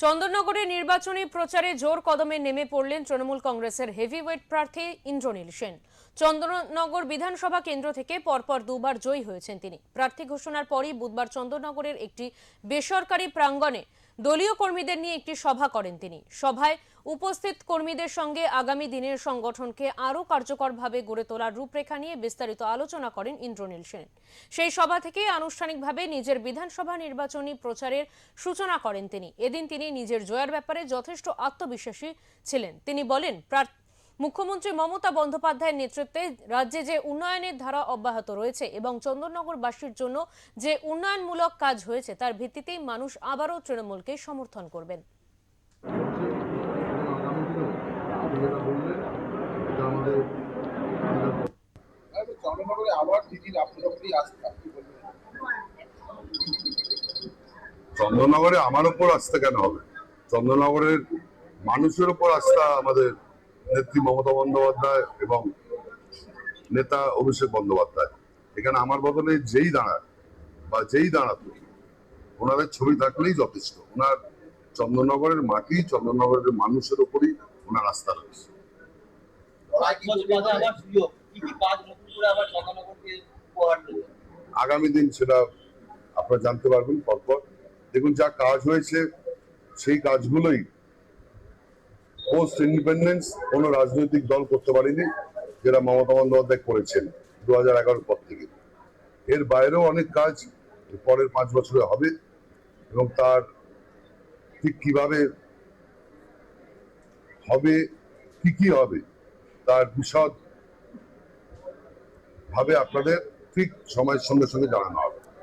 চন্দননগরে নির্বাচনী প্রচারে জোর কদমে নেমে পড়লেন তৃণমূল কংগ্রেসের হেভিওয়েট প্রার্থী ইন্দ্রনীল সেন। চন্দননগর বিধানসভা কেন্দ্র থেকে পরপর দুবার জয়ী হয়েছেন তিনি। প্রার্থী ঘোষণার পরই বুধবার চন্দননগরের একটি বেসরকারি প্রাঙ্গণে দলীয় কর্মীদের নিয়ে একটি সভা করেন তিনি। সভায় উপস্থিত কর্মীদের সঙ্গে আগামী দিনের সংগঠনকে আরও কার্যকরভাবে গড়ে তোলার রূপরেখা নিয়ে বিস্তারিত আলোচনা করেন ইন্দ্রনীল সেন। সেই সভা থেকে আনুষ্ঠানিকভাবে নিজের বিধানসভা নির্বাচনী প্রচারের সূচনা করেন তিনি। এদিন তিনি নিজের জয়ের ব্যাপারে যথেষ্ট আত্মবিশ্বাসী ছিলেন। তিনি বলেন, মুখ্যমন্ত্রী মমতা বন্দ্যোপাধ্যায়ের নেতৃত্বে রাজ্যে যে উন্নয়নের ধারা অব্যাহত রয়েছে এবং চন্দননগরবাসীর জন্য যে উন্নয়নমূলক কাজ হয়েছে তার ভিত্তিতেই মানুষ আবারও তৃণমূলকে সমর্থন করবেন। চন্দননগরে আমার উপর আস্থা কেন হবে? চন্দননগরের মানুষের উপর আস্থা আমাদের নেত্রী মমতা বন্দ্যোপাধ্যায় এবং নেতা অভিষেক বন্দ্যোপাধ্যায়। এখানে আমার বদলে যেই দাঁড়ায় বা যেই দাঁড়াতো, ওনাদের ছবি থাকলেই যথেষ্ট। ওনার চন্দননগরের মাটি, চন্দননগরের মানুষের উপরই ওনার আস্থা রয়েছে। আগামী দিন সেটা আপনারা জানতে পারবেন পরপর। দেখুন, যা কাজ হয়েছে সেই কাজগুলোই পোস্ট ইন্ডিপেন্ডেন্স কোনো রাজনৈতিক দল করতে পারেনি, যেটা মমতা বন্দ্যোপাধ্যায় করেছেন 2011 পর থেকে। এর বাইরেও অনেক কাজ পরের 5 বছরে হবে এবং তার ঠিক কিভাবে হবে, কি হবে, তার বিশদ ভাবে আপনাদের ঠিক সময়ের সঙ্গে সঙ্গে জানানো হবে।